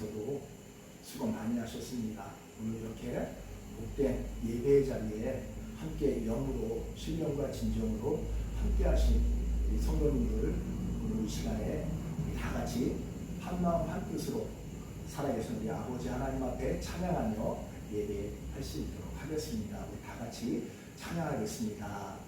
교회에서도 수고 많이 하셨습니다. 오늘 이렇게 복된 예배의 자리에 함께 영으로 신령과 진정으로 함께 하신 우리 성도님들, 오늘 이 시간에 다 같이 한마음 한뜻으로 살아계신 우리 아버지 하나님 앞에 찬양하며 예배할 수 있도록 하겠습니다. 우리 다 같이 찬양하겠습니다.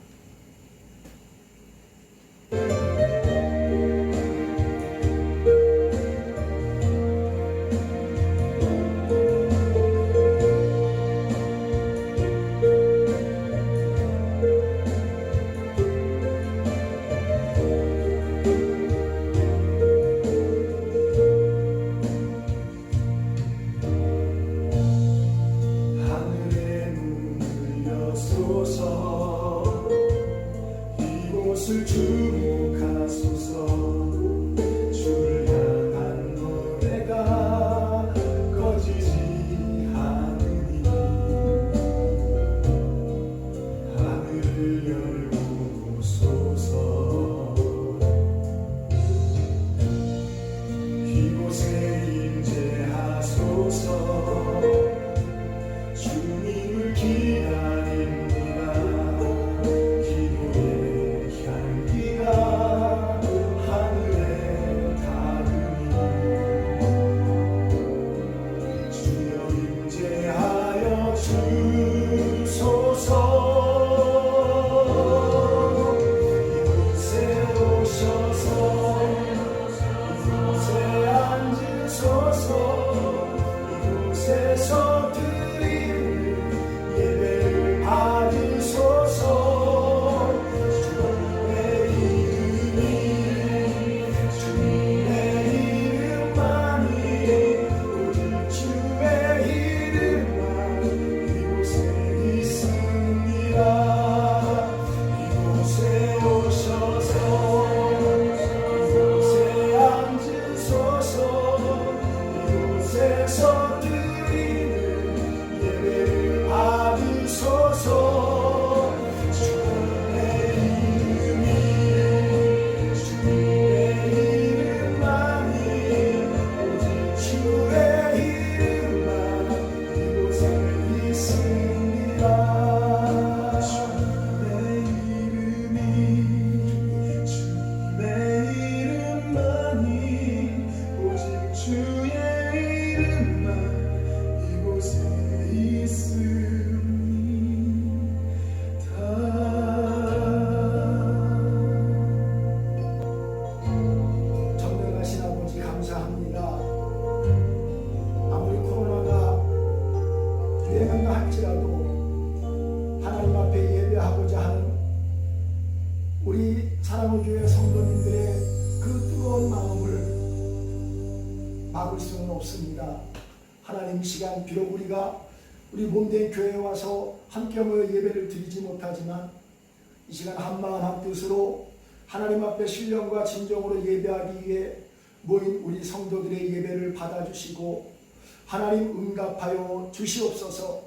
이곳을 주목하소서. 주를 향한 노래가 꺼지지 않으니 하늘을 열고 오소서. 이곳에 임재하소서. 주님을 기다립니다. 우리 사랑의 교회 성도님들의 그 뜨거운 마음을 막을 수는 없습니다. 하나님, 이 시간 비록 우리가 우리 몸된 교회에 와서 함께 모여 예배를 드리지 못하지만 이 시간 한마음 한뜻으로 하나님 앞에 신령과 진정으로 예배하기 위해 모인 우리 성도들의 예배를 받아주시고 하나님 응답하여 주시옵소서.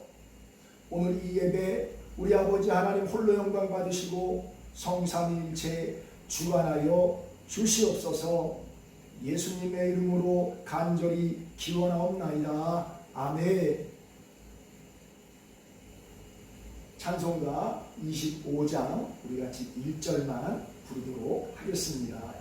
오늘 이 예배 우리 아버지 하나님 홀로 영광 받으시고 성삼위일체 주관하여 주시옵소서. 예수님의 이름으로 간절히 기원하옵나이다. 아멘. 찬송가 25장 우리 같이 1절만 부르도록 하겠습니다.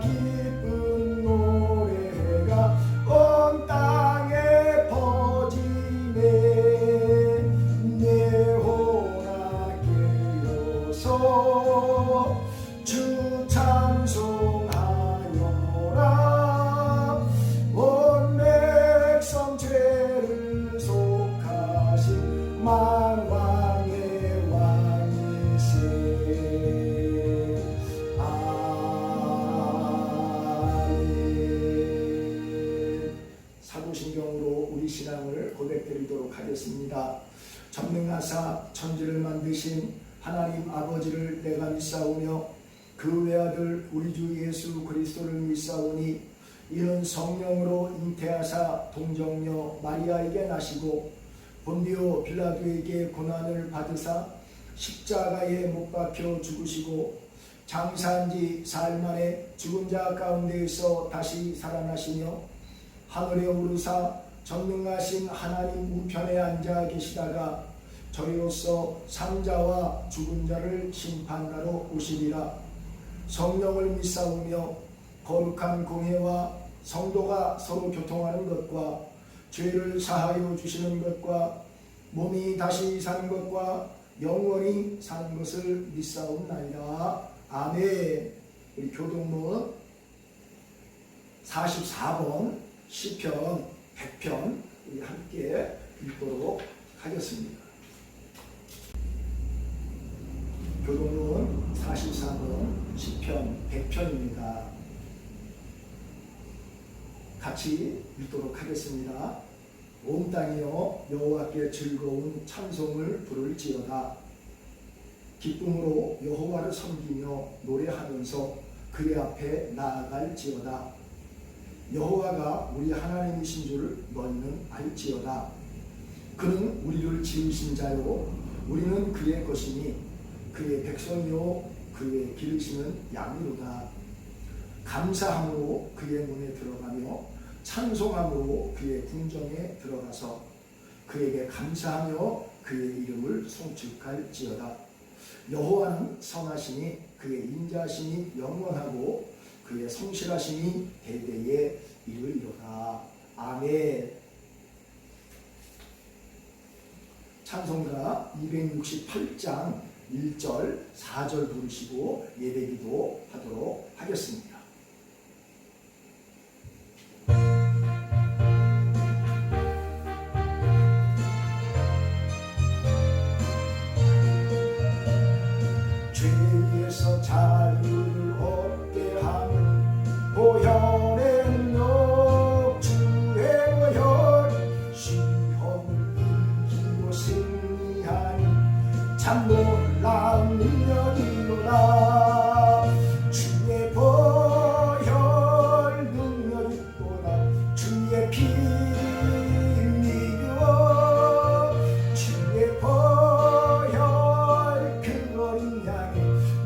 기쁜 노래가 온 땅 읽도록 하겠습니다. 전능하사 천지를 만드신 하나님 아버지를 내가 믿사오며 그 외아들 우리 주 예수 그리스도를 믿사오니 이는 성령으로 잉태하사 동정녀 마리아에게 나시고 본디오 빌라도에게 고난을 받으사 십자가에 못 박혀 죽으시고 장사한 지 사흘 만에 죽은 자 가운데에서 다시 살아나시며 하늘에 오르사 전능하신 하나님 우편에 앉아 계시다가 저희로서 산자와 죽은 자를 심판하러 오시리라. 성령을 믿사오며 거룩한 공회와 성도가 서로 교통하는 것과 죄를 사하여 주시는 것과 몸이 다시 사는 것과 영원히 사는 것을 믿사옵나이다. 아멘. 우리 교동문 44번 시편 100편 우리 함께 읽도록 하겠습니다. 교동문 44번 시편 100편입니다. 같이 읽도록 하겠습니다. 온 땅이여 여호와께 즐거운 찬송을 부를지어다. 기쁨으로 여호와를 섬기며 노래하면서 그의 앞에 나아갈지어다. 여호와가 우리 하나님이신 줄 너희는 알지어다. 그는 우리를 지으신 자요 우리는 그의 것이니 그의 백성이요 그의 기르시는 양이로다. 감사함으로 그의 문에 들어가며 찬송함으로 그의 궁정에 들어가서 그에게 감사하며 그의 이름을 송축할지어다. 여호와는 선하시니 그의 인자하심이 영원하고 그의 성실하심이 대대에 이르리로다. 아멘. 찬송가 268장 1절 4절 부르시고 예배기도 하도록 하겠습니다. 죄에서 자유를 얻게 하는 보혈의 능력 주의 보혈 시험을 이기고 승리하니 참 놀라운 능력이로다. 주의 보혈 능력이 있도다. 주의 피 믿어 주의 보혈 그 어린 양의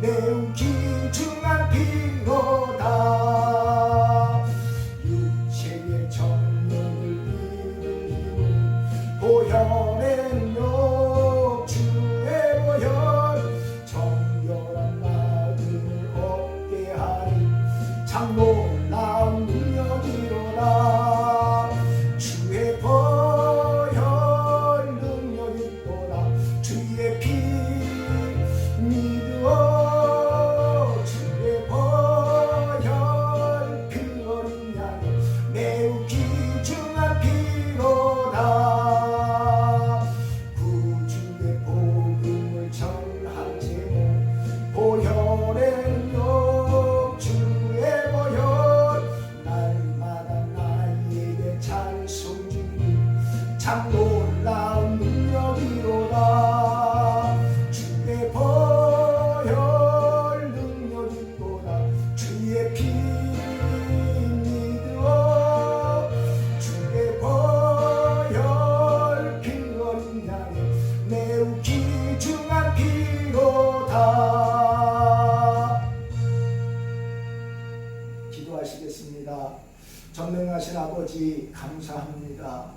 매우 귀중한 피로다. 육체의 정욕을 이기고 보혈의 능력 주의 보혈 정결한 마음을 얻게 하리 참 놀라운 능력이로다. 주의 보혈 능력이 있도다. 주의 피 믿어 주의 보혈 그 어린 양의 매우 귀중한 피로다. 구주의 복음을 전할 제목 보혈의 능력 주의 보혈 날마다 나에게 찬송 주니 참 놀라운 능력이로다. 주의 보혈 능력이 있도다. 주의 피 믿어 주의 보혈 그 어린 양의 매우 귀중한 피로다. 기도하시겠습니다. 전능하신 아버지 감사합니다.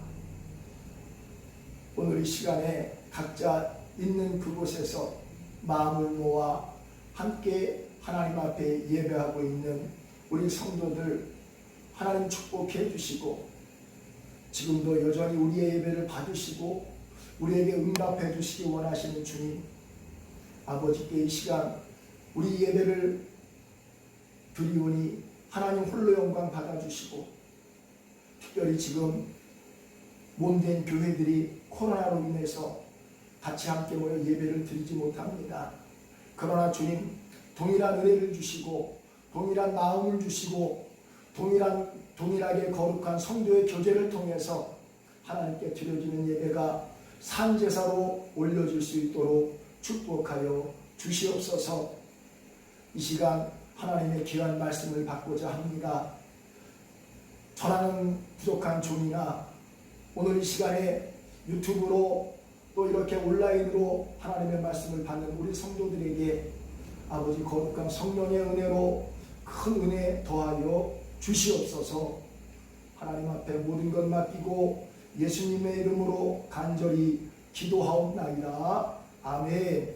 오늘 이 시간에 각자 있는 그곳에서 마음을 모아 함께 하나님 앞에 예배하고 있는 우리 성도들 하나님 축복해 주시고 지금도 여전히 우리의 예배를 받으시고 우리에게 응답해 주시기 원하시는 주님, 아버지께 이 시간 우리 예배를 드리오니 하나님 홀로 영광 받아주시고 특별히 지금 몸된 교회들이 코로나로 인해서 같이 함께 모여 예배를 드리지 못합니다. 그러나 주님 동일한 은혜를 주시고 동일한 마음을 주시고 동일하게 거룩한 성도의 교제를 통해서 하나님께 드려지는 예배가 산제사로 올려질 수 있도록 축복하여 주시옵소서. 이 시간 하나님의 귀한 말씀을 받고자 합니다. 전하는 부족한 종이나 오늘 이 시간에 유튜브로 또 이렇게 온라인으로 하나님의 말씀을 받는 우리 성도들에게 아버지 거룩한 성령의 은혜로 큰 은혜 더하여 주시옵소서. 하나님 앞에 모든 것 맡기고 예수님의 이름으로 간절히 기도하옵나이다. 아멘.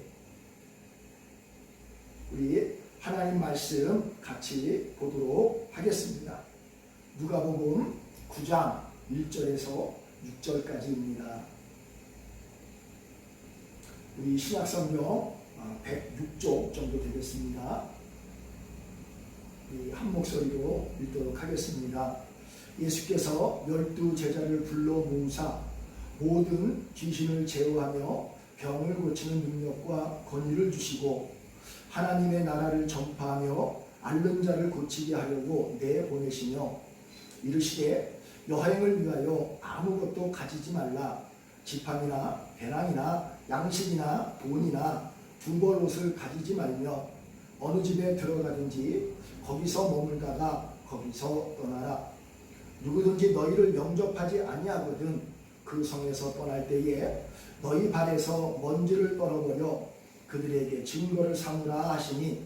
우리 하나님 말씀 같이 보도록 하겠습니다. 누가복음 9장 1절에서 6절까지입니다. 우리 신약성경 106쪽 정도 되겠습니다. 한 목소리로 읽도록 하겠습니다. 예수께서 12 제자를 불러 모으사 모든 귀신을 제어하며 병을 고치는 능력과 권위를 주시고 하나님의 나라를 전파하며 앓는 자를 고치게 하려고 내보내시며 이르시되 여행을 위하여 아무것도 가지지 말라. 지팡이나 배낭이나 양식이나 돈이나 두벌 옷을 가지지 말며 어느 집에 들어가든지 거기서 머물다가 거기서 떠나라. 누구든지 너희를 영접하지 아니하거든 그 성에서 떠날 때에 너희 발에서 먼지를 떨어버려 그들에게 증거를 삼으라 하시니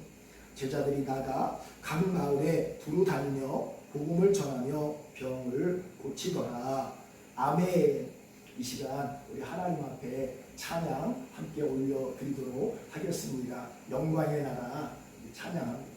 제자들이 나가 각 마을에 두루 다니며 복음을 전하며 병을 고치더라. 아멘. 이 시간 우리 하나님 앞에 찬양 함께 올려드리도록 하겠습니다. 영광의 나라 찬양합니다.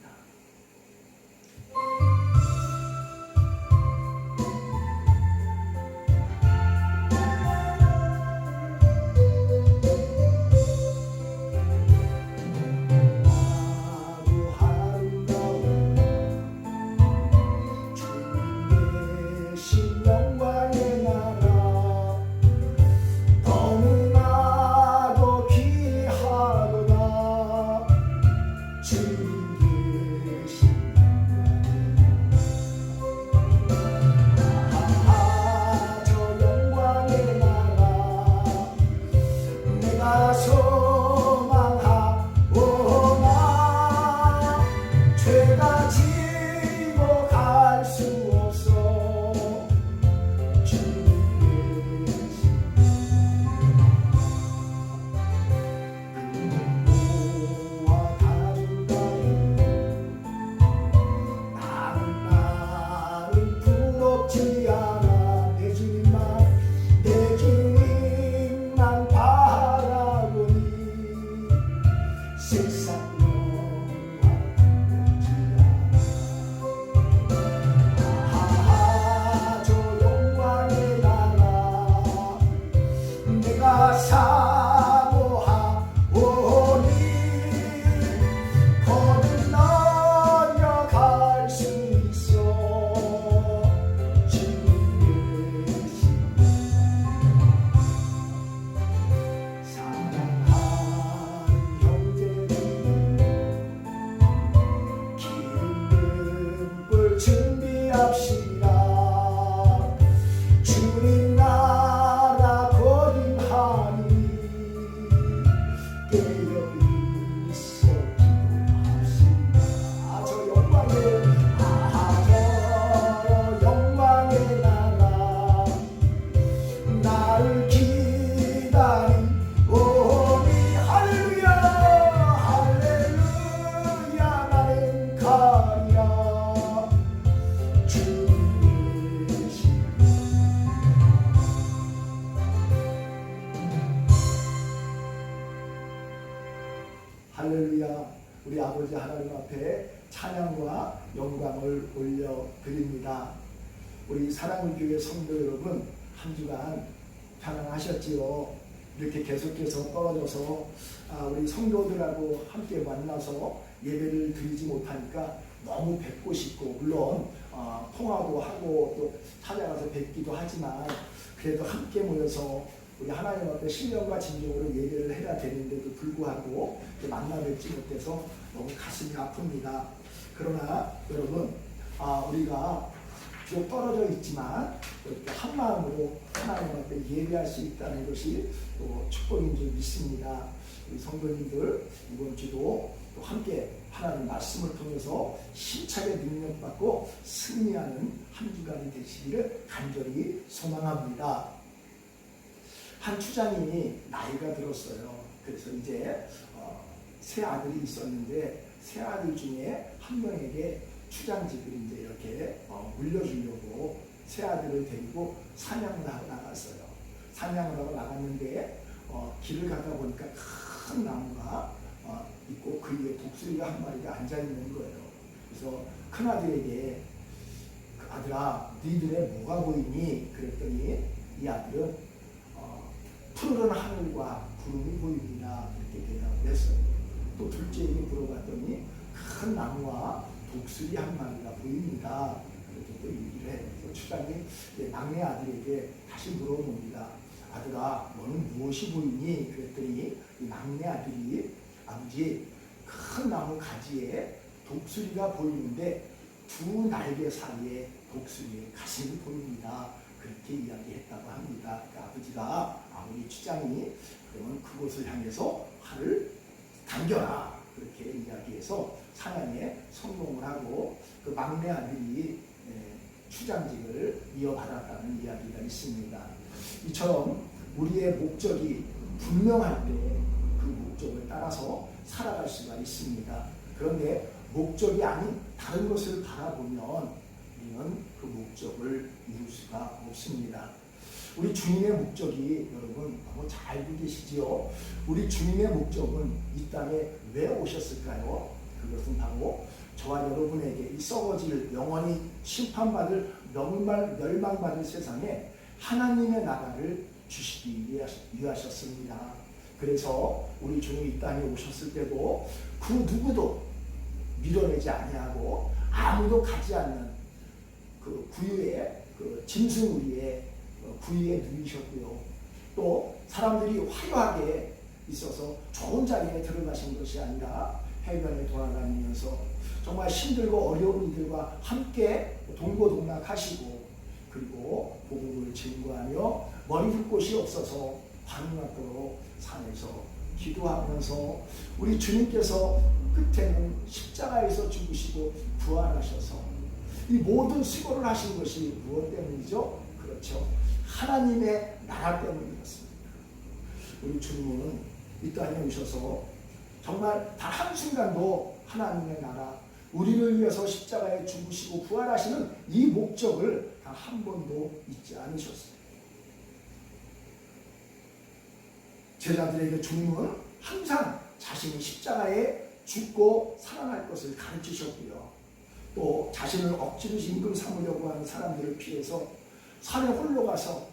할렐루야. 우리 아버지 하나님 앞에 찬양과 영광을 올려드립니다. 우리 사랑의 교회 성도 여러분, 한 주간 편안하셨지요? 이렇게 계속해서 떨어져서 우리 성도들하고 함께 만나서 예배를 드리지 못하니까 너무 뵙고 싶고, 물론 통화도 하고 또 찾아가서 뵙기도 하지만 그래도 함께 모여서 우리 하나님 앞에 신령과 진정으로 예배를 해야 되는데도 불구하고 만나 뵙지 못해서 너무 가슴이 아픕니다. 그러나 여러분, 우리가 비록 떨어져 있지만 이렇게 한 마음으로 하나님 앞에 예배할 수 있다는 것이 또 축복인 줄 믿습니다. 우리 성도님들 이번 주도 또 함께 하나님 말씀을 통해서 힘차게 능력받고 승리하는 한 주간이 되시기를 간절히 소망합니다. 한 추장이 나이가 들었어요. 그래서 이제 세 아들이 있었는데 세 아들 중에 한 명에게 추장직을 이제 이렇게 물려주려고 세 아들을 데리고 사냥을 하고 나갔어요. 사냥을 하고 나갔는데 길을 가다 보니까 큰 나무가 있고 그 위에 독수리가 한 마리가 앉아 있는 거예요. 그래서 큰 아들에게 아들아, 너희들의 뭐가 보이니? 그랬더니 이 아들은 푸르른 하늘과 구름이 보입니다. 이렇게 대답을 했어요. 또 둘째에게 물어봤더니 큰 나무와 독수리 한 마리가 보입니다. 이렇게 또 얘기를 해요. 그래서 추장이 막내 아들에게 다시 물어봅니다. 아들아, 너는 무엇이 보이니? 그랬더니 이 막내 아들이 아버지, 큰 나무 가지에 독수리가 보이는데 두 날개 사이에 독수리의 가슴이 보입니다. 그렇게 이야기했다고 합니다. 그러니까 아버지가 우리 추장이 그러면 그곳을 향해서 활을 당겨라 그렇게 이야기해서 사냥에 성공을 하고 그 막내 아들이 추장직을 이어받았다는 이야기가 있습니다. 이처럼 우리의 목적이 분명할 때 그 목적을 따라서 살아갈 수가 있습니다. 그런데 목적이 아닌 다른 것을 바라보면 우리는 그 목적을 이룰 수가 없습니다. 우리 주님의 목적이 여러분 잘 알고 계시지요? 우리 주님의 목적은 이 땅에 왜 오셨을까요? 그것은 바로 저와 여러분에게 이 썩어질 영원히 심판받을 멸망받을 세상에 하나님의 나라를 주시기 위하셨습니다. 그래서 우리 주님이 이 땅에 오셨을 때도 그 누구도 밀어내지 아니하고 아무도 가지 않는 그 구유의 그 짐승우리의 구유에 누이셨고요. 또 사람들이 화려하게 있어서 좋은 자리에 들어가신 것이 아니라 해변에 돌아다니면서 정말 힘들고 어려운 이들과 함께 동고동락하시고 그리고 복음을 증거하며 머리 둘 곳이 없어서 반응하도록 산에서 기도하면서 우리 주님께서 끝에는 십자가에서 죽으시고 부활하셔서 이 모든 수고를 하신 것이 무엇 때문이죠? 그렇죠. 하나님의 나라 때문이었습니다. 우리 주님은 이 땅에 오셔서 정말 단 한순간도 하나님의 나라, 우리를 위해서 십자가에 죽으시고 부활하시는 이 목적을 단 한 번도 잊지 않으셨습니다. 제자들에게 주님은 항상 자신이 십자가에 죽고 살아날 것을 가르치셨고요. 또 자신을 억지로 임금 삼으려고 하는 사람들을 피해서 산에 홀로 가서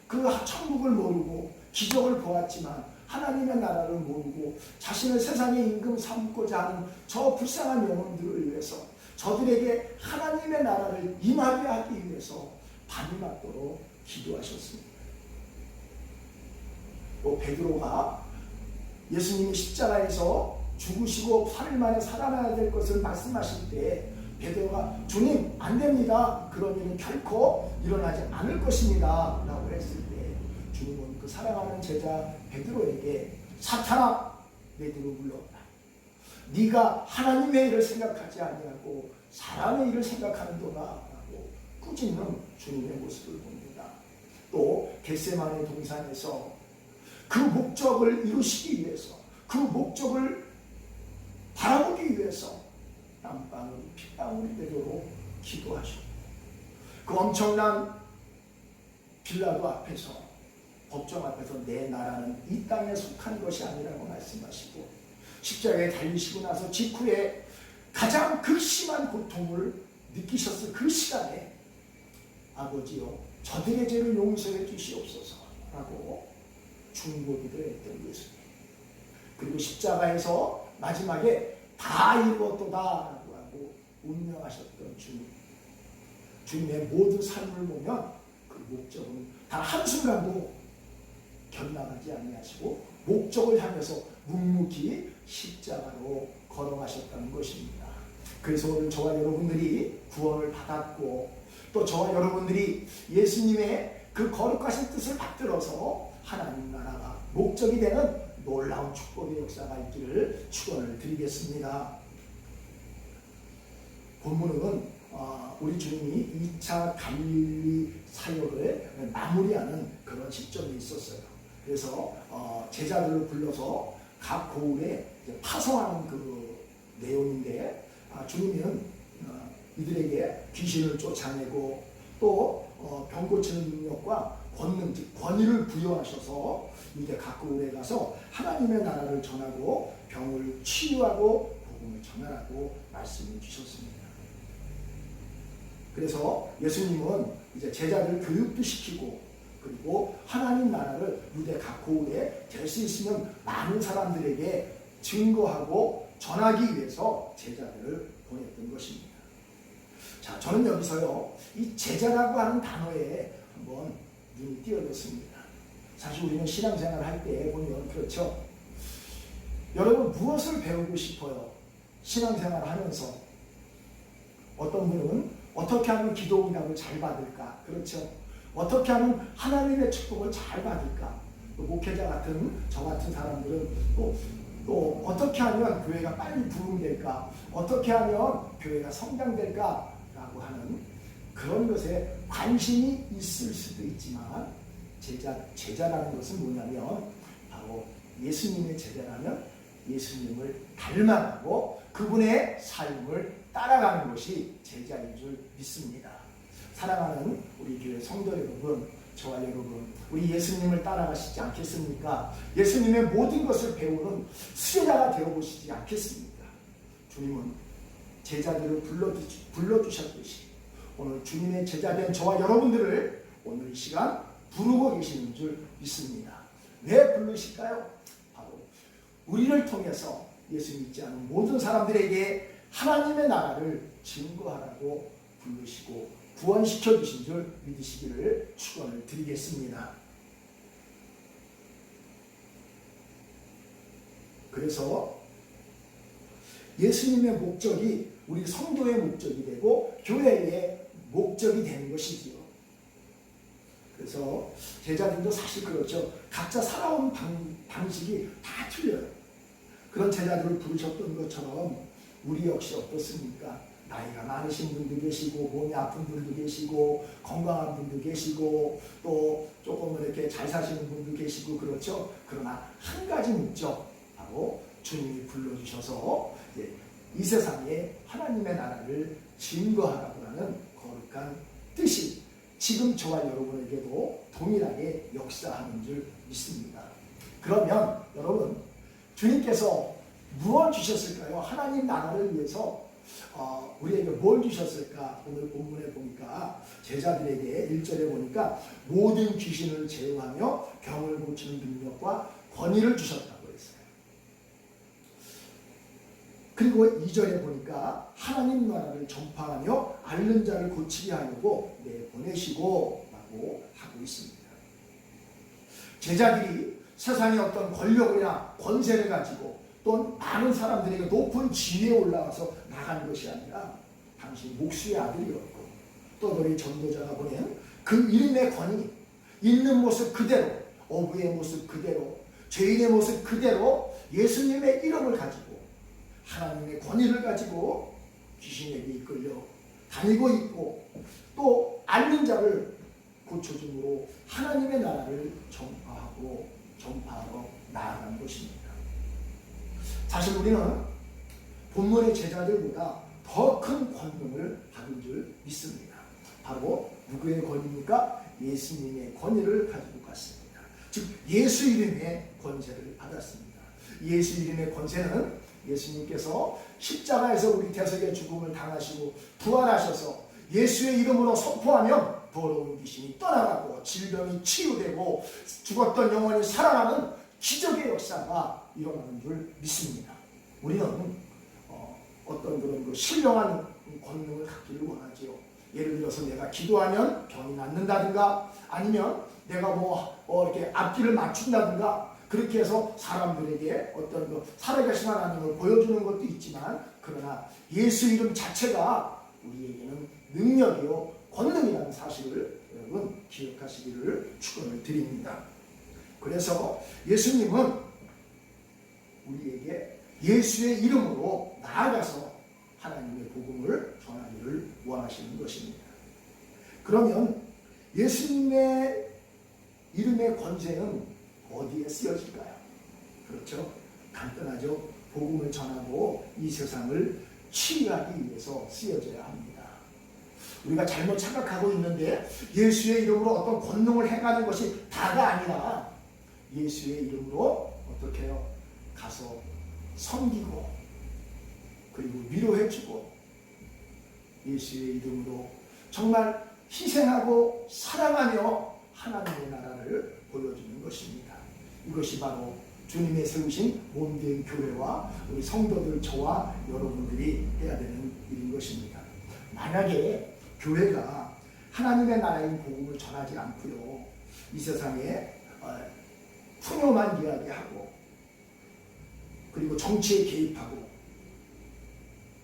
그 천국을 모르고 기적을 보았지만 하나님의 나라를 모르고 자신을 세상의 임금 삼고자 하는 저 불쌍한 영혼들을 위해서 저들에게 하나님의 나라를 임하게 하기 위해서 밤이 맞도록 기도하셨습니다. 또 베드로가 예수님이 십자가에서 죽으시고 8일 만에 살아나야 될 것을 말씀하실 때 베드로가 주님 안 됩니다. 그런 일은 결코 일어나지 않을 것입니다. 라고 했을 때 주님은 그 사랑하는 제자 베드로에게 사탄아 베드로 불렀다. 네가 하나님의 일을 생각하지 아니하고 사람의 일을 생각하는도다 라고 꾸짖는 주님의 모습을 봅니다. 또 겟세마네 동산에서 그 목적을 이루시기 위해서 그 목적을 바라보기 위해서 땀방울이 핏방울이 되도록 기도하시고 그 엄청난 빌라도 앞에서 법정 앞에서 내 나라는 이 땅에 속한 것이 아니라고 말씀하시고 십자가에 달리시고 나서 직후에 가장 극심한 고통을 느끼셨을 그 시간에 아버지여 저들의 죄를 용서해 주시옵소서 라고 중보기도 했던 예수님. 그리고 십자가에서 마지막에 다 이루었도다 라고 하고 운명하셨던 주님. 주님의 모든 삶을 보면 그 목적은 단 한순간도 견나가지 아니하시고 목적을 향해서 묵묵히 십자가로 걸어가셨다는 것입니다. 그래서 오늘 저와 여러분들이 구원을 받았고 또 저와 여러분들이 예수님의 그 거룩하신 뜻을 받들어서 하나님 나라가 목적이 되는 놀라운 축복의 역사가 있기를 축원을 드리겠습니다. 본문은 우리 주님이 2차 갈릴리 사역을 마무리하는 그런 시점이 있었어요. 그래서 제자들을 불러서 각 고을에 파송하는 그 내용인데, 주님은 이들에게 귀신을 쫓아내고 또 병 고치는 능력과 권능, 즉 권위를 부여하셔서 이제 각 고을에 가서 하나님의 나라를 전하고 병을 치유하고 복음을 전하라고 말씀을 주셨습니다. 그래서 예수님은 이제 제자들 교육도 시키고, 그리고 하나님 나라를 유대 각 고을에 될 수 있으면 많은 사람들에게 증거하고 전하기 위해서 제자들을 보냈던 것입니다. 자, 저는 여기서요, 이 제자라고 하는 단어에 한번 눈이 띄어졌습니다. 사실 우리는 신앙생활 할 때 보면 그렇죠. 여러분 무엇을 배우고 싶어요? 신앙생활 하면서 어떤 분은 어떻게 하면 기도 응답을 잘 받을까? 그렇죠. 어떻게 하면 하나님의 축복을 잘 받을까? 또 목회자 같은 저 같은 사람들은 또 어떻게 하면 교회가 빨리 부흥될까? 어떻게 하면 교회가 성장될까? 라고 하는 그런 것에 관심이 있을 수도 있지만, 제자라는 것은 뭐냐면 바로 예수님의 제자라면 예수님을 닮아가고 그분의 삶을 따라가는 것이 제자인 줄 믿습니다. 사랑하는 우리 교회 성도 여러분, 저와 여러분, 우리 예수님을 따라가시지 않겠습니까? 예수님의 모든 것을 배우는 수제자가 되어보시지 않겠습니까? 주님은 제자들을 불러주셨듯이 오늘 주님의 제자된 저와 여러분들을 오늘 이 시간 부르고 계시는 줄 믿습니다. 왜 부르실까요? 바로 우리를 통해서 예수 믿지 않은 모든 사람들에게 하나님의 나라를 증거하라고 부르시고 구원시켜 주신 줄 믿으시기를 축원을 드리겠습니다. 그래서 예수님의 목적이 우리 성도의 목적이 되고 교회의 목적이 되는 것이지요. 그래서 제자들도 사실 그렇죠. 각자 살아온 방식이 다 틀려요. 그런 제자들을 부르셨던 것처럼 우리 역시 어떻습니까? 나이가 많으신 분도 계시고, 몸이 아픈 분도 계시고, 건강한 분도 계시고, 또 조금 이렇게 잘 사시는 분도 계시고, 그렇죠. 그러나 한 가지 목적, 바로 주님이 불러주셔서 이 세상에 하나님의 나라를 증거하라고 하는 거룩한 뜻이 지금 저와 여러분에게도 동일하게 역사하는 줄 믿습니다. 그러면 여러분, 주님께서 무엇 주셨을까요? 하나님 나라를 위해서 우리에게 뭘 주셨을까? 오늘 본문에 보니까 제자들에게 1절에 보니까 모든 귀신을 제어하며 병을 고치는 능력과 권위를 주셨다고 했어요. 그리고 2절에 보니까 하나님 나라를 전파하며 앓는 자를 고치게 하려고 내보내시고 라고 하고 있습니다. 제자들이 세상의 어떤 권력이나 권세를 가지고 또 많은 사람들에게 높은 지위에 올라가서 나간 것이 아니라 당시 목수의 아들이었고, 또 너희 전도자가 보낸 그 이름의 권위, 있는 모습 그대로, 어부의 모습 그대로, 죄인의 모습 그대로 예수님의 이름을 가지고 하나님의 권위를 가지고 귀신에게 이끌려 다니고 있고, 또 앓는 자를 고쳐줌으로 하나님의 나라를 전파하러 나아간 것입니다. 사실 우리는 본문의 제자들보다 더 큰 권능을 받은 줄 믿습니다. 바로 누구의 권위입니까? 예수님의 권위를 가지고 갔습니다. 즉 예수 이름의 권세를 받았습니다. 예수 이름의 권세는 예수님께서 십자가에서 우리 대속의 죽음을 당하시고 부활하셔서 예수의 이름으로 선포하면 더러운 귀신이 떠나가고 질병이 치유되고 죽었던 영혼이 살아나는 기적의 역사가 일어나는 줄 믿습니다. 우리는 어떤 그런 신령한 권능을 갖기를 원하지요. 예를 들어서 내가 기도하면 병이 낫는다든가, 아니면 내가 이렇게 앞길을 맞춘다든가, 그렇게 해서 사람들에게 어떤 살아계신 하나님을 보여주는 것도 있지만, 그러나 예수 이름 자체가 우리에게는 능력이요 권능이라는 사실을 여러분 기억하시기를 축원을 드립니다. 그래서 예수님은 우리에게 예수의 이름으로 나아가서 하나님의 복음을 전하기를 원하시는 것입니다. 그러면 예수님의 이름의 권세는 어디에 쓰여질까요? 그렇죠? 간단하죠. 복음을 전하고 이 세상을 치유하기 위해서 쓰여져야 합니다. 우리가 잘못 착각하고 있는데 예수의 이름으로 어떤 권능을 행하는 것이 다가 아니라 예수의 이름으로 어떻게 해요? 가서 섬기고 그리고 위로해주고 예수의 이름으로 정말 희생하고 사랑하며 하나님의 나라를 보여주는 것입니다. 이것이 바로 주님의 세우신 몸된 교회와 우리 성도들 저와 여러분들이 해야 되는 일인 것입니다. 만약에 교회가 하나님의 나라의 복음을 전하지 않고요, 이 세상에 풍요만 이야기하고 그리고 정치에 개입하고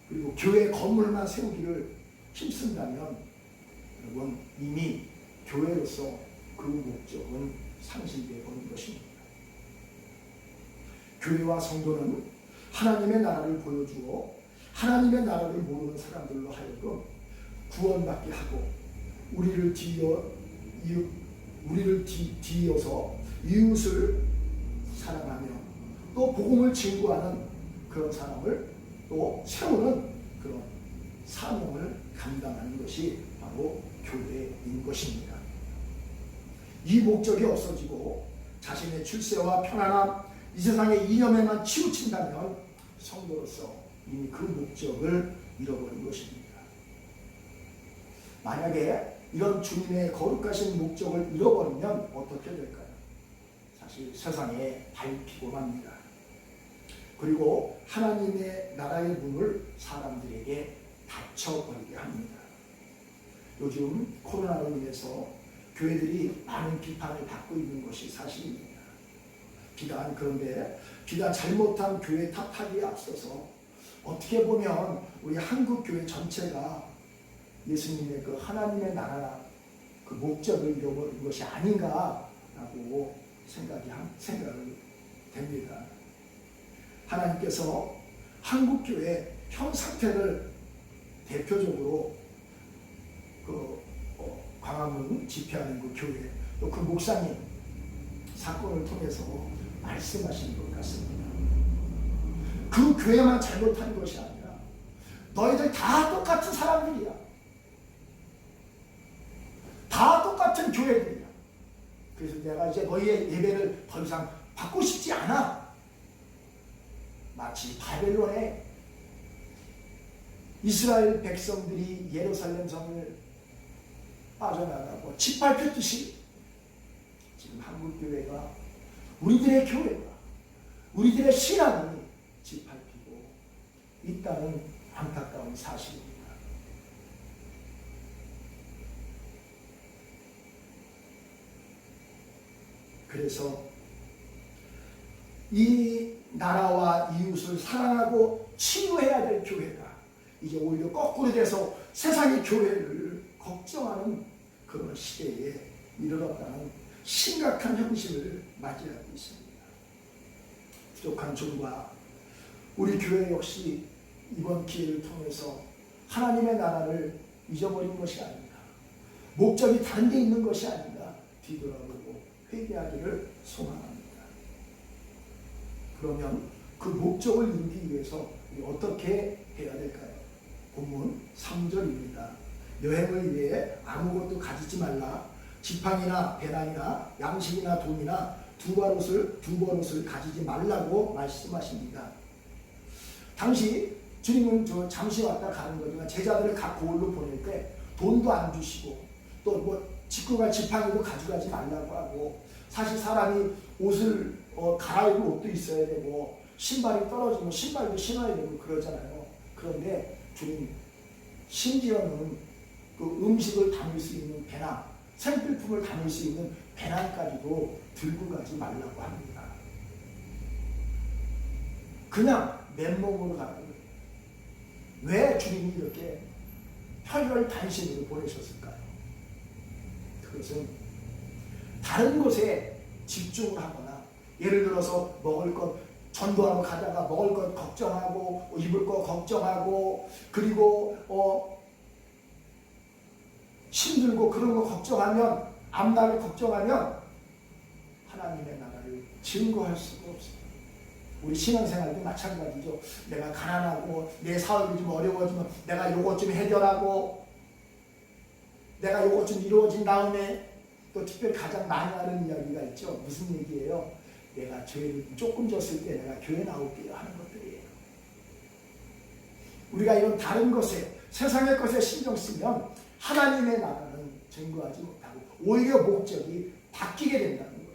그리고 교회 건물만 세우기를 힘쓴다면 여러분 이미 교회로서 그 목적은 상실되어 버린 것입니다. 교회와 성도는 하나님의 나라를 보여주어 하나님의 나라를 모르는 사람들로 하여금 구원받게 하고 우리를 뒤이어서 이웃을 사랑하며 또 복음을 증거하는 그런 사람을 또 세우는 그런 사명을 감당하는 것이 바로 교회인 것입니다. 이 목적이 없어지고 자신의 출세와 편안함, 이 세상의 이념에만 치우친다면 성도로서 이미 그 목적을 잃어버린 것입니다. 만약에 이런 주님의 거룩하신 목적을 잃어버리면 어떻게 될까요? 사실 세상에 밟히고 맙니다. 그리고 하나님의 나라의 문을 사람들에게 닫혀버리게 합니다. 요즘 코로나로 인해서 교회들이 많은 비판을 받고 있는 것이 사실입니다. 그런데 비단 잘못한 교회 탓하기에 앞서서 어떻게 보면 우리 한국 교회 전체가 예수님의 그 하나님의 나라 그 목적을 잃어버린 것이 아닌가라고 생각을 됩니다. 하나님께서 한국 교회 현 상태를 대표적으로 광화문 집회하는 그 교회 또 그 목사님 사건을 통해서 말씀하시는 것 같습니다. 그 교회만 잘못한 것이 아니라 너희들 다 똑같은 사람들이야. 다 똑같은 교회들이야. 그래서 내가 이제 너희의 예배를 더 이상 받고 싶지 않아. 마치 바벨론에 이스라엘 백성들이 예루살렘 성을 빠져나가고 짓밟혔듯이 지금 한국교회가 우리들의 교회가 우리들의 신앙이 짓밟히고 있다는 안타까운 사실입니다. 그래서 이 나라와 이웃을 사랑하고 치유해야 될 교회가 이제 오히려 거꾸로 돼서 세상의 교회를 걱정하는 그런 시대에 이르렀다는 심각한 현실을 맞이하고 있습니다. 부족한 종과 우리 교회 역시 이번 기회를 통해서 하나님의 나라를 잊어버린 것이 아닌가, 목적이 다른 데 있는 것이 아닌가 뒤돌아보고 회개하기를 소망합니다. 그러면 그 목적을 이루기 위해서 어떻게 해야 될까요? 본문 3절입니다. 여행을 위해 아무것도 가지지 말라. 지팡이나 배낭이나 양식이나 돈이나 두 벌옷을 가지지 말라고 말씀하십니다. 당시 주님은 잠시 왔다 가는 거지만 제자들을 각 고을로 보낼 때 돈도 안 주시고 또 뭐 직구가 지팡이도 가져가지 말라고 하고, 사실 사람이 옷을 갈아입을 옷도 있어야 되고 신발이 떨어지면 신발도 신어야 되고 그러잖아요. 그런데 주님 심지어는 그 음식을 담을 수 있는 배낭, 생필품을 담을 수 있는 배낭까지도 들고 가지 말라고 합니다. 그냥 맨몸으로 가는 거예요. 왜 주님이 이렇게 혈혈단신으로 보내셨을까요? 그것은 다른 것에 집중을 하거나, 예를 들어서 먹을 것 전도하러 가다가 먹을 것 걱정하고 입을 것 걱정하고, 그리고 힘들고 그런 거 걱정하면, 앞날을 걱정하면 하나님의 나라를 증거할 수가 없어요. 우리 신앙생활도 마찬가지죠. 내가 가난하고 내 사업이 좀 어려워지면 내가 요것 좀 해결하고, 내가 요것 좀 이루어진 다음에, 또 특별히 가장 많이 하는 이야기가 있죠. 무슨 얘기예요? 내가 죄를 조금 졌을 때 내가 교회 나올게요 하는 것들이에요. 우리가 이런 다른 것에, 세상의 것에 신경 쓰면 하나님의 나라는 증거하지 못하고 오히려 목적이 바뀌게 된다는 거예요.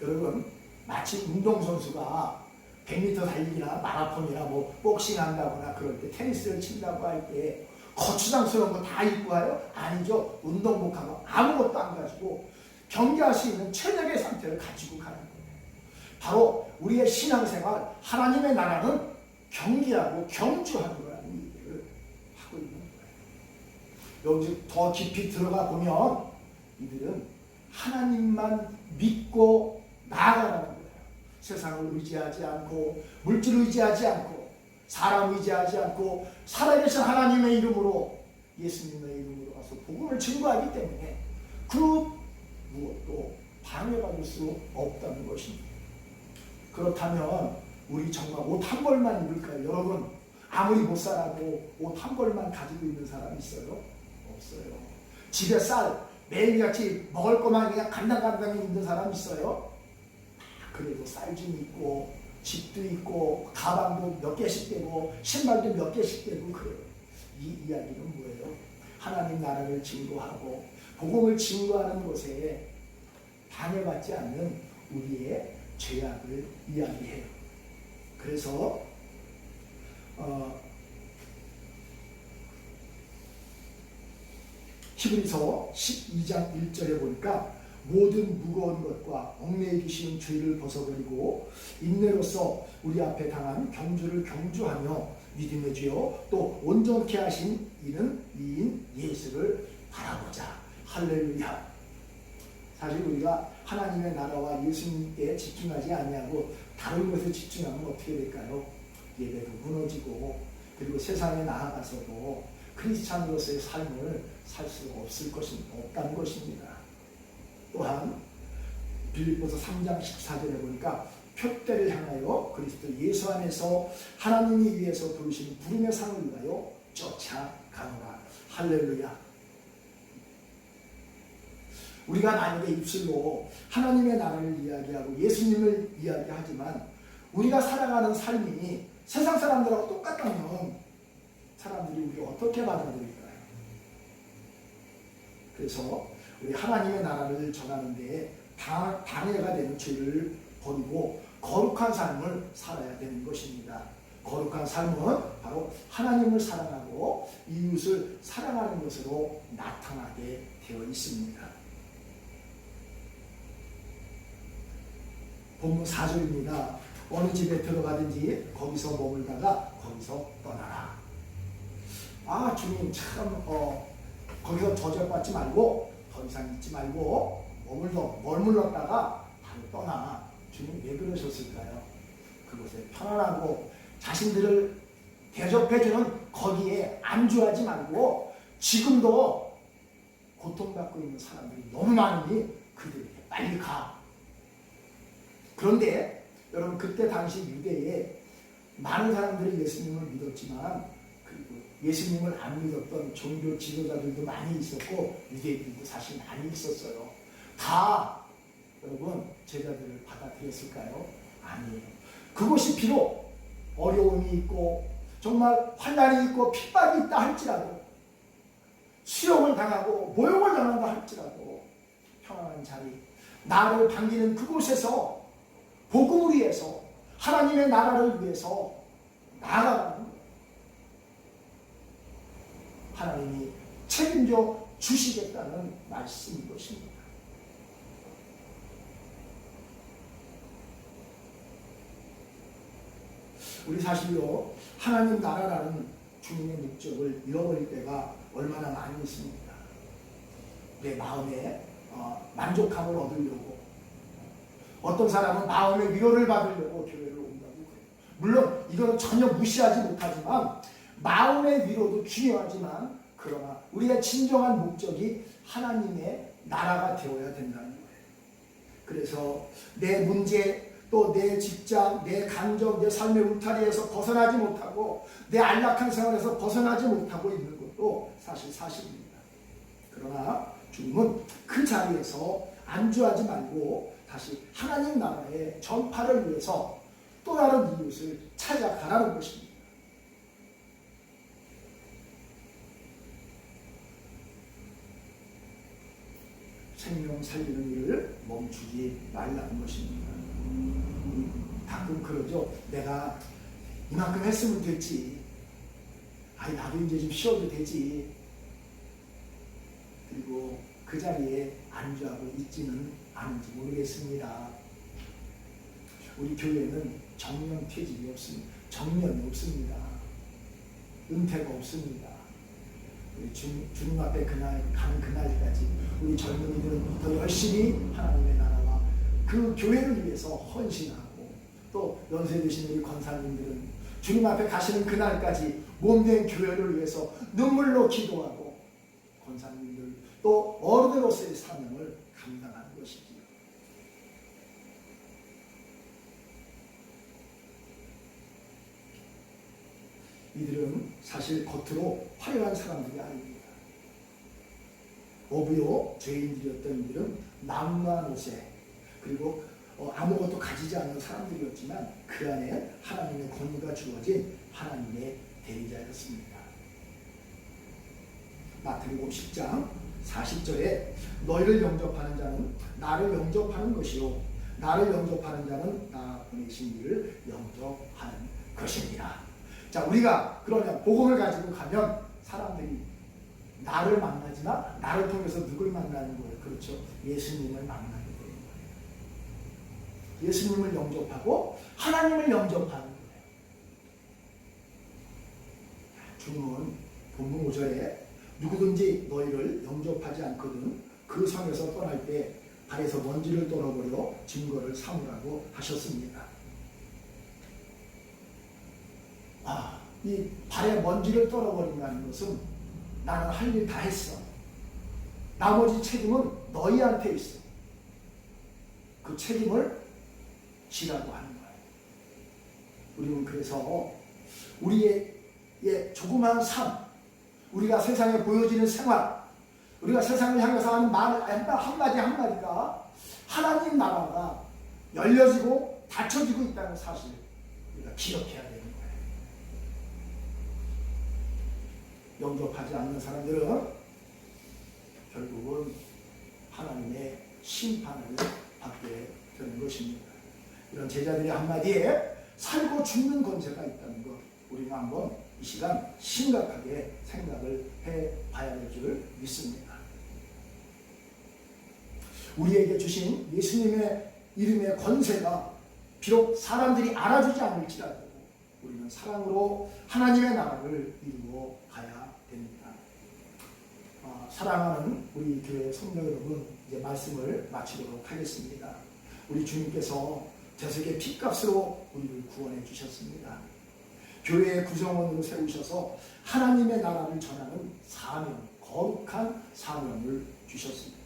여러분, 마치 운동선수가 100m 달리기나 마라톤이나 뭐 복싱 한다거나 그럴 때, 테니스를 친다고 할 때 거추장스러운 거 다 입고 와요? 아니죠. 운동복하고 아무것도 안 가지고 경기할 수 있는 최적의 상태를 가지고 가는 거예요. 바로 우리의 신앙생활, 하나님의 나라는 경기하고 경주하는 거라는 얘기를 하고 있는 거예요. 여기 더 깊이 들어가 보면 이들은 하나님만 믿고 나아가라는 거예요. 세상을 의지하지 않고, 물질을 의지하지 않고, 사람 의지하지 않고, 살아계신 하나님의 이름으로, 예수님의 이름으로 가서 복음을 증거하기 때문에 그 무엇도 방해가 될 수 없다는 것입니다. 그렇다면 우리 정말 옷 한 벌만 입을까요? 여러분, 아무리 못 살아도 옷 한 벌만 가지고 있는 사람 있어요? 없어요. 집에 쌀 매일같이 먹을 것만 그냥 간당간당히 있는 사람 있어요? 그래도 쌀 좀 있고, 집도 있고, 가방도 몇 개씩 되고, 신발도 몇 개씩 되고 그래요. 이 이야기는 뭐예요? 하나님 나라를 증거하고 복음을 증거하는 것에 방해받지 않는 우리의 죄악을 이야기해요. 그래서 히브리서 12장 1절에 보니까 모든 무거운 것과 얽매이기 쉬운 죄를 벗어버리고 인내로서 우리 앞에 당한 경주를 경주하며 믿음의 주요 또 온전케 하신 이는 이인 예수를 바라보자. 할렐루야. 사실 우리가 하나님의 나라와 예수님께 집중하지 아니하고 다른 것에 집중하면 어떻게 될까요? 예배도 무너지고, 그리고 세상에 나아가서도 크리스찬으로서의 삶을 살 수 없다는 것입니다. 또한 빌립보서 3장 14절에 보니까 표대를 향하여 그리스도 예수 안에서 하나님이 위해서 부르신 부름의 상을 위하여 쫓아가노라. 할렐루야. 우리가 만약에 입술로 하나님의 나라를 이야기하고 예수님을 이야기하지만 우리가 살아가는 삶이 세상 사람들하고 똑같다면 사람들이 우리를 어떻게 받아들일까요? 그래서 우리 하나님의 나라를 전하는 데 방해가 되는 죄를 버리고 거룩한 삶을 살아야 되는 것입니다. 거룩한 삶은 바로 하나님을 사랑하고 이웃을 사랑하는 것으로 나타나게 되어 있습니다. 본문 4절입니다. 어느 집에 들어가든지 거기서 머물다가 거기서 떠나라. 아, 주님 참 거기서 저주받지 말고 더 이상 있지 말고 머물렀다가 바로 떠나. 주님 왜 그러셨을까요? 그곳에 편안하고 자신들을 대접해주는 거기에 안주하지 말고 지금도 고통받고 있는 사람들이 너무 많으니 그들에게 빨리 가. 그런데 여러분, 그때 당시 유대에 많은 사람들이 예수님을 믿었지만 그리고 예수님을 안 믿었던 종교 지도자들도 많이 있었고 유대인들도 사실 많이 있었어요. 다 여러분 제자들을 받아들였을까요? 아니에요. 그것이 비록 어려움이 있고 정말 환난이 있고 핍박이 있다 할지라도, 수욕을 당하고 모욕을 당한다 할지라도 평안한 자리, 나를 반기는 그곳에서 복음을 위해서, 하나님의 나라를 위해서 나아가는 거예요. 하나님이 책임져 주시겠다는 말씀인 것입니다. 우리 사실로 하나님 나라라는 주님의 목적을 잃어버릴 때가 얼마나 많이 있습니다. 내 마음에 만족함을 얻으려고, 어떤 사람은 마음의 위로를 받으려고 교회를 온다고 그래요. 물론 이거는 전혀 무시하지 못하지만 마음의 위로도 중요하지만, 그러나 우리의 진정한 목적이 하나님의 나라가 되어야 된다는 거예요. 그래서 내 문제, 또 내 직장, 내 감정, 내 삶의 울타리에서 벗어나지 못하고 내 안락한 생활에서 벗어나지 못하고 있는 것도 사실입니다. 그러나 주님은 그 자리에서 안주하지 말고 다시 하나님 나라의 전파를 위해서 또 다른 이웃을 찾아가라는 것입니다. 생명 살리는 일을 멈추지 말라는 것입니다. 가끔 그러죠. 내가 이만큼 했으면 됐지. 아이, 나도 이제 좀 쉬어도 되지. 그리고 그 자리에 안주하고 있지는 않은지 모르겠습니다. 우리 교회는 정년 퇴직이 없습니다. 정년이 없습니다. 은퇴가 없습니다. 주님 앞에 가는 그날까지 우리 젊은이들은 더 열심히 하나님의 나라와 그 교회를 위해서 헌신하고, 또 연세 드신 우리 권사님들은 주님 앞에 가시는 그날까지 몸된 교회를 위해서 눈물로 기도하고, 권사님들 또 어른으로서의 사명을 감당하는 것이지요. 이들은 사실 겉으로 화려한 사람들이 아닙니다. 어부요 죄인들이었던 이들은 남루한 옷에, 그리고 아무것도 가지지 않는 사람들이었지만 그 안에 하나님의 권위가 주어진 하나님의 대리자였습니다. 마태복음 10장 40절에 너희를 영접하는 자는 나를 영접하는 것이요, 나를 영접하는 자는 나 보내신 이를 영접하는 것입니다. 자, 우리가 그러면 복음을 가지고 가면 사람들이 나를 만나지만 나를 통해서 누굴 만나는 거예요? 그렇죠. 예수님을 만나게 되는 거예요. 예수님을 영접하고 하나님을 영접하는 거예요. 주님은 본문 5절에 누구든지 너희를 영접하지 않거든 그 성에서 떠날 때 발에서 먼지를 떨어버려 증거를 삼으라고 하셨습니다. 이 발에 먼지를 떨어버린다는 것은 나는 할 일 다 했어. 나머지 책임은 너희한테 있어. 그 책임을 지라고 하는 거예요. 우리는 그래서 우리의 조그마한 삶, 우리가 세상에 보여지는 생활, 우리가 세상을 향해서 하는 말 한마디 한마디가 하나님 나라가 열려지고 닫혀지고 있다는 사실 우리가 기억해야 되는 거예요. 영접하지 않는 사람들은 결국은 하나님의 심판을 받게 되는 것입니다. 이런 제자들의 한마디에 살고 죽는 권세가 있다는 것, 우리가 한번 이 시간 심각하게 생각을 해봐야 될 줄 믿습니다. 우리에게 주신 예수님의 이름의 권세가 비록 사람들이 알아주지 않을지라도 우리는 사랑으로 하나님의 나라를 이루어 가야 됩니다. 사랑하는 우리 교회 성도 여러분, 이제 말씀을 마치도록 하겠습니다. 우리 주님께서 대속의 피값으로 우리를 구원해 주셨습니다. 교회의 구성원으로 세우셔서 하나님의 나라를 전하는 사명, 거룩한 사명을 주셨습니다.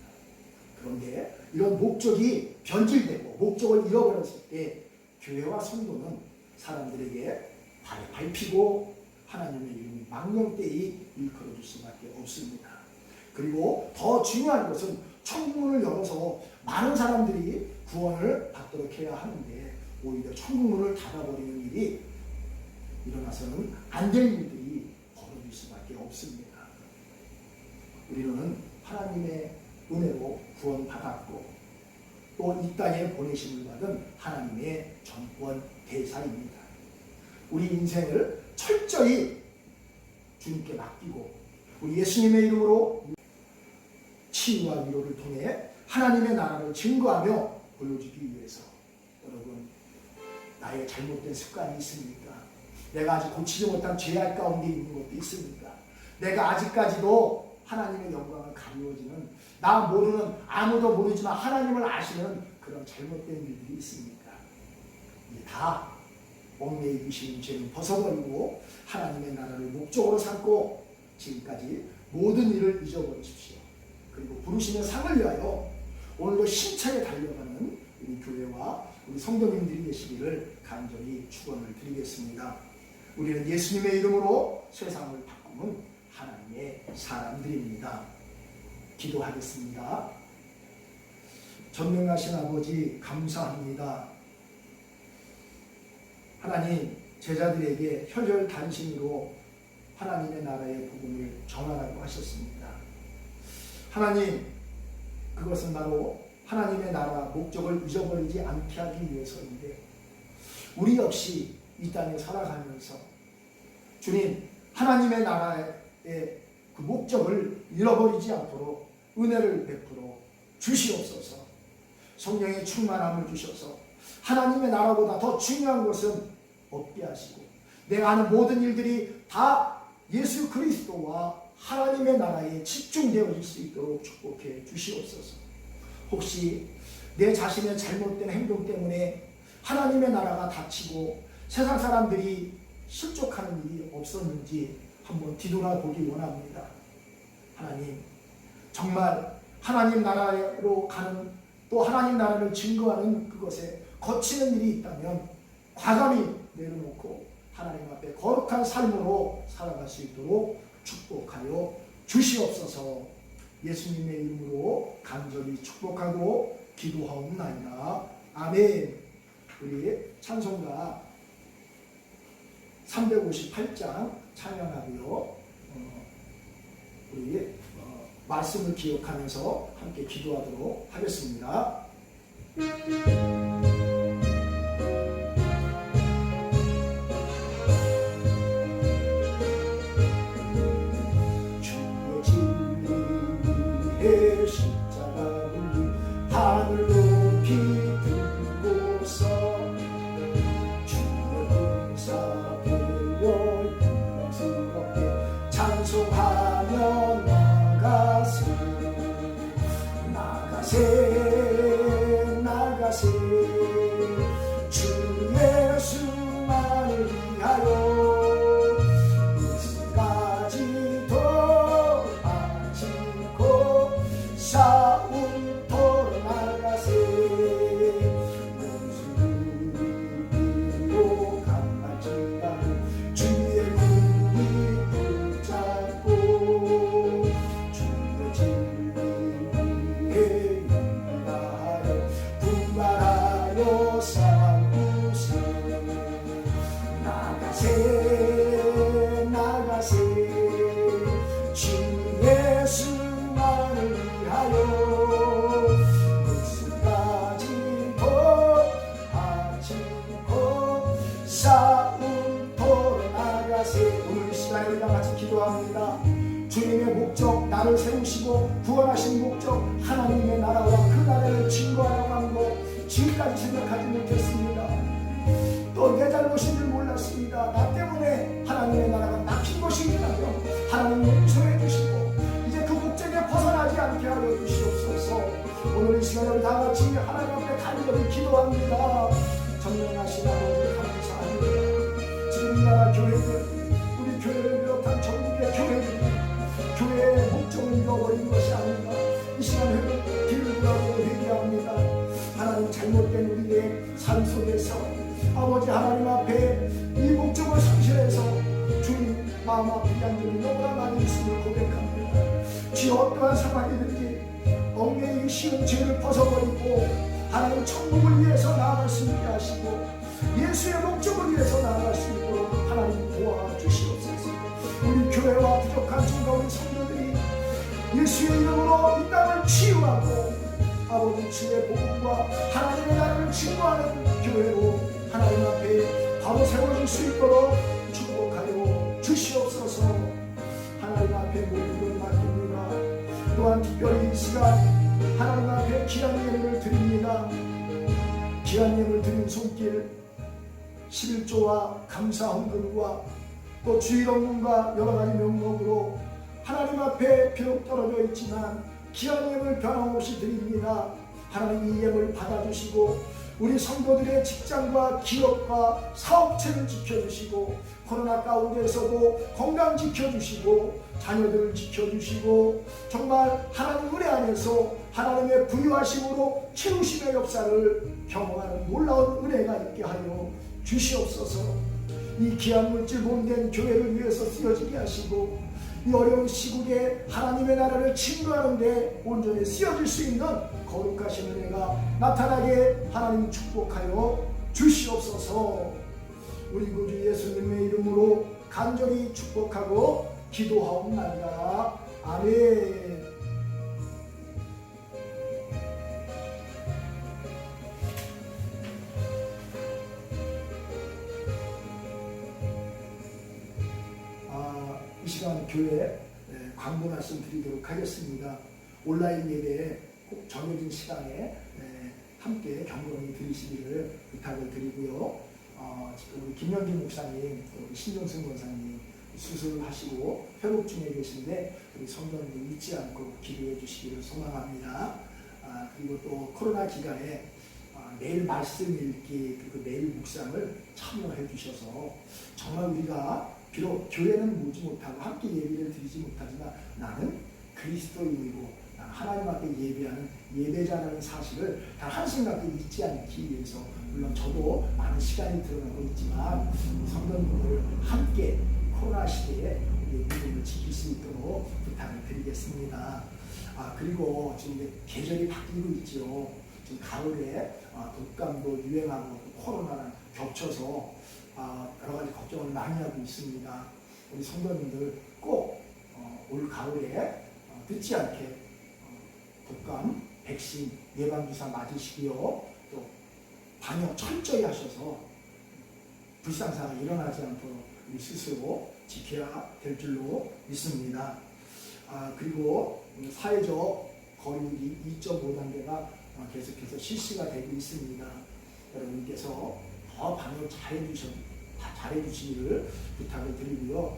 그런데 이런 목적이 변질되고 목적을 잃어버렸을 때 교회와 성도는 사람들에게 발에 밟히고 하나님의 이름이 망령되이 일컬어질 수밖에 없습니다. 그리고 더 중요한 것은 천국문을 열어서 많은 사람들이 구원을 받도록 해야 하는데 오히려 천국문을 닫아버리는 일이 일어나서는 안 될 일들이 벌어질 수밖에 없습니다. 우리는 하나님의 은혜로 구원받았고 또 이 땅에 보내심을 받은 하나님의 전권 대사입니다. 우리 인생을 철저히 주님께 맡기고 우리 예수님의 이름으로 치유와 위로를 통해 하나님의 나라를 증거하며 보여주기 위해서, 여러분 나의 잘못된 습관이 있습니까? 내가 아직 고치지 못한 죄악 가운데 있는 것도 있습니까? 내가 아직까지도 하나님의 영광을 가리워지는, 나 모르는, 아무도 모르지만 하나님을 아시는 그런 잘못된 일들이 있습니까? 이게 다 얽매이 주신 죄를 벗어버리고 하나님의 나라를 목적으로 삼고 지금까지 모든 일을 잊어버리십시오. 그리고 부르시는 상을 위하여 오늘도 힘차게 달려가는 우리 교회와 우리 성도님들이 계시기를 간절히 축원을 드리겠습니다. 우리는 예수님의 이름으로 세상을 바꾸는 하나님의 사람들입니다. 기도하겠습니다. 전능하신 아버지 감사합니다. 하나님, 제자들에게 혈혈단신으로 하나님의 나라의 복음을 전하라고 하셨습니다. 하나님, 그것은 바로 하나님의 나라 목적을 잊어버리지 않게 하기 위해서인데, 우리 역시 이 땅에 살아가면서 주님, 하나님의 나라의 그 목적을 잃어버리지 않도록 은혜를 베풀어 주시옵소서. 성령의 충만함을 주셔서 하나님의 나라보다 더 중요한 것은 없게 하시고, 내가 하는 모든 일들이 다 예수 그리스도와 하나님의 나라에 집중되어질 수 있도록 축복해 주시옵소서. 혹시 내 자신의 잘못된 행동 때문에 하나님의 나라가 닫히고 세상 사람들이 실족하는 일이 없었는지 한번 뒤돌아보기 원합니다. 하나님, 정말 하나님 나라로 가는, 또 하나님 나라를 증거하는 그것에 거치는 일이 있다면 과감히 내려놓고 하나님 앞에 거룩한 삶으로 살아갈 수 있도록 축복하여 주시옵소서. 예수님의 이름으로 간절히 축복하고 기도하옵나이다. 아멘. 우리 찬송가 358장 찬양하고요. 우리 말씀을 기억하면서 함께 기도하도록 하겠습니다. 주의 진리의 십자가 울리 하늘 높이 들고서 주의 군사 되어 영광스럽게 찬송하며 나가세 주 예수만을 위하여 끝까지도 아직고 싸움터로 나가세 원수들로 강하지 않은 주의 문이 붙잡고 주의 진리에 인하여 분발하여 싸우세 나가세 주 예수만을 위하여 끝까지도 아직고 싸움터로 나가세. 오늘 이 시간에 우리가 같이 기도합니다. 주님의 목적, 나를 세우시고 구원하신 목적, 하나님의 나라와 그 나라를 증거하려고 하는 것 지금까지 생각하지 못했습니다. 또 내 잘못인 줄 몰랐습니다. 나 때문에 하나님의 나라가 막힌 것이 있다면 하나님 용서해 주시고 이제 그 목적에 벗어나지 않게 하여 주시옵소서. 오늘 이 시간에 우리 다 같이 하나님 앞에 간절히 기도합니다. 전능하신 아버지 감사합니다. 지금 이 나라 교회들, 우리 교회를 비롯한 전국의 교회들, 교회의 목적을 잃어버린 것이 아닌가. 이 시간에 길을 돌아보고 회개합니다. 하나님, 잘못된 우리의 삶 속에서 아버지 하나님 앞에 이 목적을 상실해서 주님 마음 아프게 한 점이 너무나 많이 있음을 고백합니다. 주 어떠한 상황이든지 얽매이기 쉬운 죄를 벗어버리고 하나님 천국을 위해서 나아갈 수 있게 하시고 예수의 목적을 위해서 나아갈 수 있도록 하나님 도와주시옵소서. 우리 교회와 부족한 종과 우리 성도들이 예수의 이름으로 이 땅을 치유하고 아버지 주의 복음과 하나님의 나라를 증거하는 교회로 하나님 앞에 바로 세워질 수 있도록 축복하여 주시옵소서. 하나님 앞에 모든 걸 맡깁니다. 또한 특별히 이 시간 하나님 앞에 귀한 예물을 드립니다. 귀한 예물 드린 손길 11조와 감사 헌금과 또 주일헌금과 여러가지 명목으로 하나님 앞에 비록 떨어져 있지만 귀한 예물 변함없이 드립니다. 하나님 이 예물 받아주시고 우리 성도들의 직장과 기업과 사업체를 지켜주시고 코로나 가운데서도 건강 지켜주시고 자녀들을 지켜주시고 정말 하나님 은혜 안에서 하나님의 부유하심으로 채우심의 역사를 경험하는 놀라운 은혜가 있게 하여 주시옵소서. 이 귀한 물질 몸된 교회를 위해서 쓰여지게 하시고 이 어려운 시국에 하나님의 나라를 침노하는데 온전히 쓰여질 수 있는 거룩하신 은혜가 나타나게 하나님 축복하여 주시옵소서. 우리 구주 예수님의 이름으로 간절히 축복하고 기도하옵나이다. 아멘. 이 시간 교회 광고 말씀 드리도록 하겠습니다. 온라인 예배에 꼭 정해진 시간에 함께 경건히 들으시기를 부탁을 드리고요. 지금 우리 김영진 목사님, 우리 신정승 권사님 수술을 하시고 회복 중에 계신데 우리 성도님들 잊지 않고 기도해 주시기를 소망합니다. 그리고 또 코로나 기간에 매일 말씀 읽기 그리고 매일 묵상을 참여해 주셔서 정말 우리가 비록 교회는 모지 못하고 함께 예배를 드리지 못하지만 나는 그리스도인이고 나는 하나님 앞에 예배하는 예배자라는 사실을 단 한순간도 잊지 않기 위해서 물론 저도 많은 시간이 들어가고 있지만 성도님들 함께 코로나 시대에 우리의 믿음을 지킬 수 있도록 부탁을 드리겠습니다. 그리고 지금 이제 계절이 바뀌고 있죠. 지금 가을에 독감도 유행하고 코로나랑 겹쳐서 여러 가지 걱정을 많이 하고 있습니다. 우리 성도님들 꼭 올 가을에 늦지 않게 독감 백신 예방주사 맞으시고요. 또 방역 철저히 하셔서 불상사가 일어나지 않도록 우리 스스로 지켜야 될 줄로 믿습니다. 그리고 사회적 거리두기 2.5단계가 계속해서 실시가 되고 있습니다. 여러분께서 더 방역 잘해주시기를 부탁을 드리고요.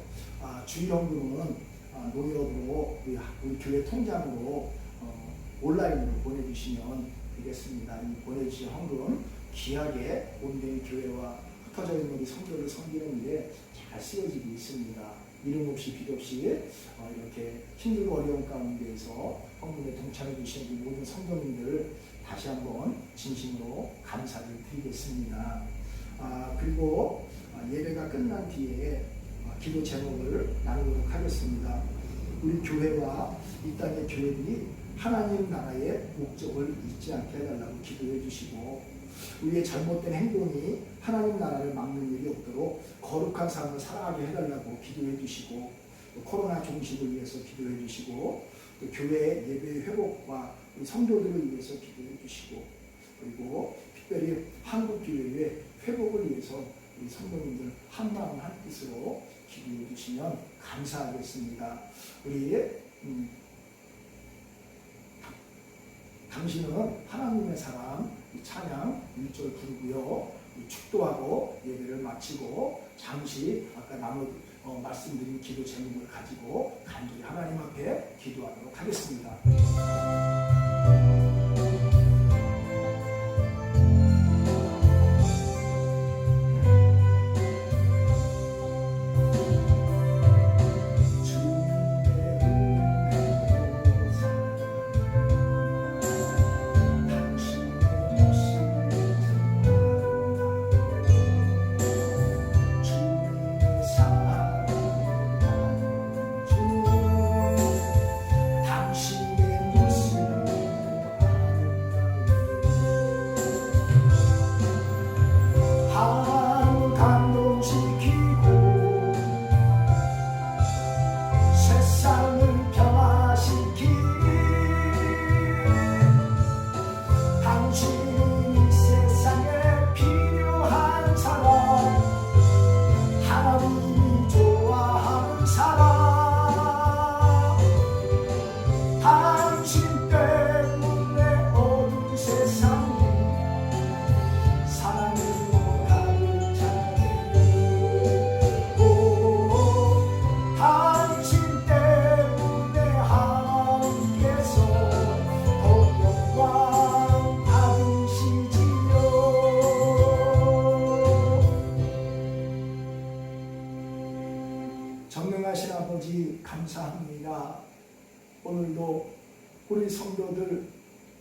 주일헌금은 농협으로 우리 교회 통장으로 온라인으로 보내주시면 되겠습니다. 이 보내주신 헌금 귀하게 온전히 교회와 흩어져 있는 우리 성도를 섬기는 일에 잘 쓰여지고 있습니다. 이름 없이 빛 없이 이렇게 힘들고 어려운 가운데에서 헌금에 동참해 주신 모든 성도님들 다시 한번 진심으로 감사를 드리겠습니다. 그리고 예배가 끝난 뒤에 기도 제목을 나누도록 하겠습니다. 우리 교회와 이 땅의 교회들이 하나님 나라의 목적을 잊지 않게 해달라고 기도해 주시고 우리의 잘못된 행동이 하나님 나라를 막는 일이 없도록 거룩한 삶을 살아가게 해달라고 기도해 주시고 또 코로나 종식을 위해서 기도해 주시고 또 교회 예배의 회복과 우리 성도들을 위해서 기도해 주시고 그리고 특별히 한국교회의 회복을 위해서 우리 성도님들 한마음 한뜻으로 기도해 주시면 감사하겠습니다. 우리 당신은 하나님의 사람 이 찬양 1절 부르고요. 축도하고 예배를 마치고 잠시 아까 말씀드린 기도 제목을 가지고 간절히 하나님 앞에 기도하도록 하겠습니다. 감사합니다. 오늘도 우리 성도들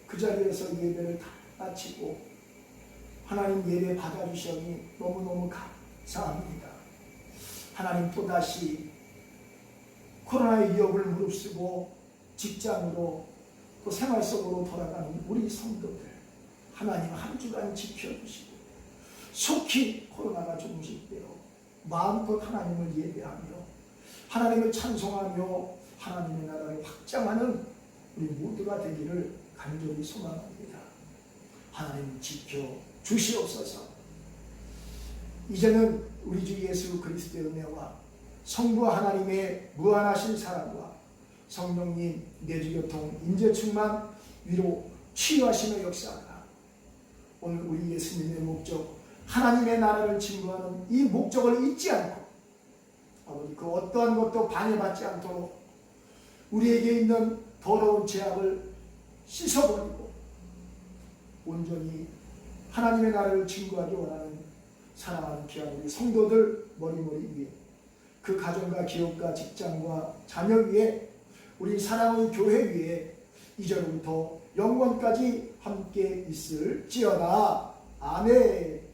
그 자리에서 예배를 다 마치고 하나님 예배 받아주시니 너무너무 감사합니다. 하나님 또다시 코로나의 위협을 무릅쓰고 직장으로 또 생활 속으로 돌아가는 우리 성도들 하나님 한 주간 지켜주시고 속히 코로나가 종식되어 마음껏 하나님을 예배하며 하나님을 찬송하며 하나님의 나라를 확장하는 우리 모두가 되기를 간절히 소망합니다. 하나님 지켜 주시옵소서. 이제는 우리 주 예수 그리스도의 은혜와 성부 하나님의 무한하신 사랑과 성령님 내주교통 인재충만 위로 치유하시는 역사가 오늘 우리 예수님의 목적 하나님의 나라를 증거하는 이 목적을 잊지 않고 아버지 그 어떠한 것도 방해받지 않도록 우리에게 있는 더러운 죄악을 씻어버리고 온전히 하나님의 나라를 증거하기 원하는 사랑하는 귀한 우리 성도들 머리머리 위에 그 가정과 기업과 직장과 자녀 위에 우리 사랑의 교회 위에 이제로부터 영원까지 함께 있을지어다. 아멘.